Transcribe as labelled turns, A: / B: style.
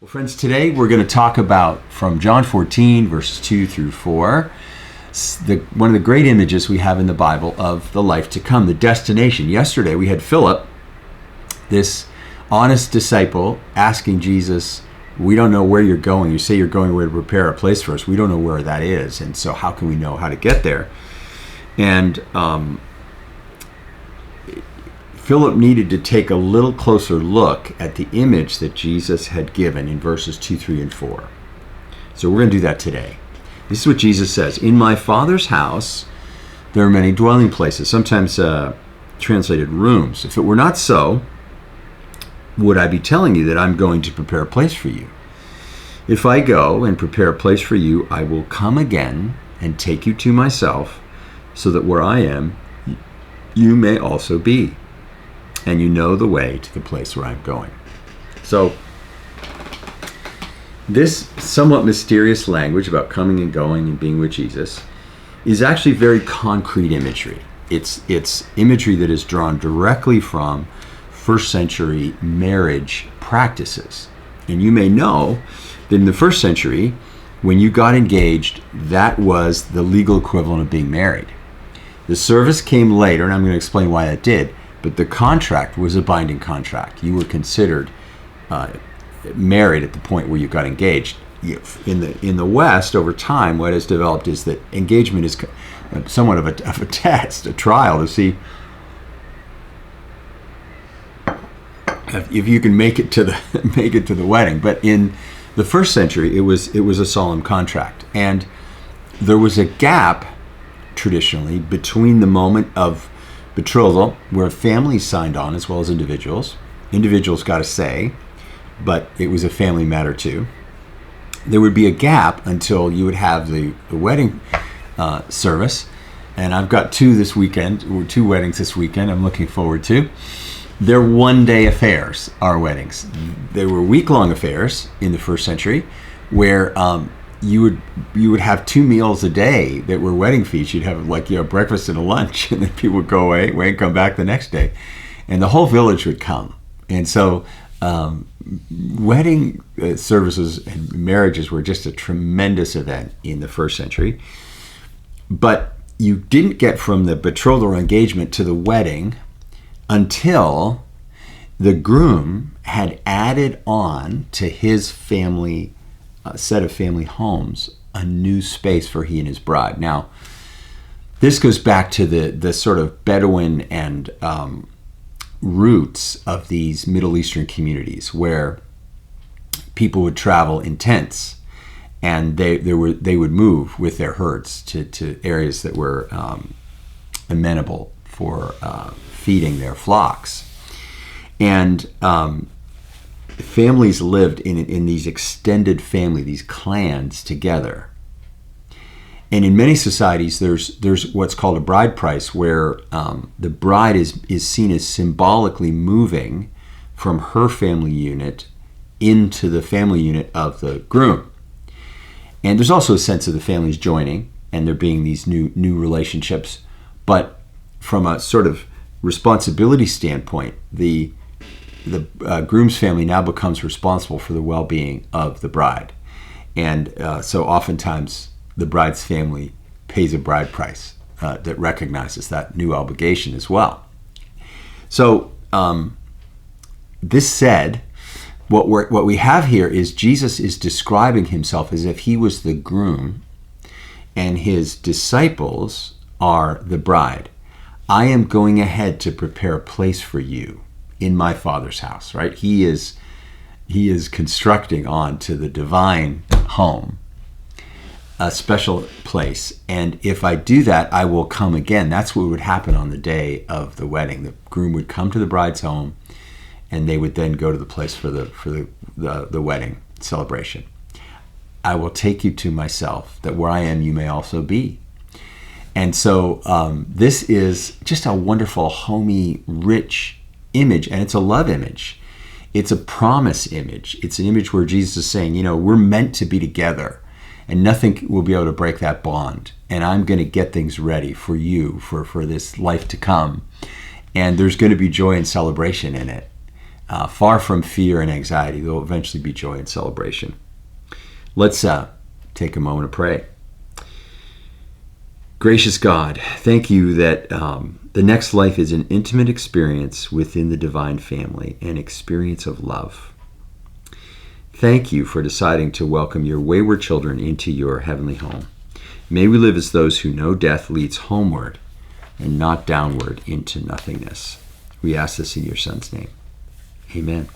A: Well, friends, today we're going to talk about from John 14, verses 2 through 4, one of the great images we have in the Bible of the life to come, the destination. Yesterday we had Philip, this honest disciple, asking Jesus, we don't know where you're going. You say you're going where to prepare a place for us. We don't know where that is. And so how can we know how to get there? And Philip needed to take a little closer look at the image that Jesus had given in verses 2, 3, and 4. So we're going to do that today. This is what Jesus says. In my Father's house, there are many dwelling places, sometimes translated rooms. If it were not so, would I be telling you that I'm going to prepare a place for you? If I go and prepare a place for you, I will come again and take you to myself, so that where I am, you may also be. And you know the way to the place where I'm going. So, this somewhat mysterious language about coming and going and being with Jesus is actually very concrete imagery. It's imagery that is drawn directly from first century marriage practices. And you may know that in the first century, when you got engaged, that was the legal equivalent of being married. The service came later, and I'm going to explain why that did. But the contract was a binding contract. You were considered married at the point where you got engaged. In the West, over time, what has developed is that engagement is somewhat of a test, a trial to see if you can make it to the wedding. But in the first century, it was a solemn contract, and there was a gap traditionally between the moment of betrothal, where families signed on as well as individuals. Individuals got a say, but it was a family matter too. There would be a gap until you would have the wedding service, and I've got two weddings this weekend I'm looking forward to. They're one-day affairs, our weddings. They were week-long affairs in the first century, where you would have 2 meals a day that were wedding feasts. You'd have breakfast and a lunch, and then people would go away and come back the next day, and the whole village would come. And so wedding services and marriages were just a tremendous event in the first century. But you didn't get from the betrothal or engagement to the wedding until the groom had added on to his family set of family homes a new space for he and his bride. Now, this goes back to the sort of Bedouin and roots of these Middle Eastern communities, where people would travel in tents, and they would move with their herds to areas that were amenable for feeding their flocks. And families lived in these extended family, these clans together. And in many societies, there's what's called a bride price, where the bride is seen as symbolically moving from her family unit into the family unit of the groom. And there's also a sense of the families joining and there being these new relationships. But from a sort of responsibility standpoint, the groom's family now becomes responsible for the well-being of the bride. And so oftentimes the bride's family pays a bride price that recognizes that new obligation as well. So this said, what we have here is Jesus is describing himself as if he was the groom and his disciples are the bride. I am going ahead to prepare a place for you in my Father's house, right? He is constructing on to the divine home a special place. And if I do that, I will come again. That's what would happen on the day of the wedding. The groom would come to the bride's home, and they would then go to the place for the wedding celebration. I will take you to myself, that where I am, you may also be. And so this is just a wonderful, homey, rich image, and it's a love image. It's a promise image. It's an image where Jesus is saying, we're meant to be together, and nothing will be able to break that bond. And I'm going to get things ready for you for this life to come. And there's going to be joy and celebration in it. far from fear and anxiety. There will eventually be joy and celebration. Let's take a moment to pray. Gracious God, thank you that the next life is an intimate experience within the divine family, an experience of love. Thank you for deciding to welcome your wayward children into your heavenly home. May we live as those who know death leads homeward and not downward into nothingness. We ask this in your Son's name. Amen.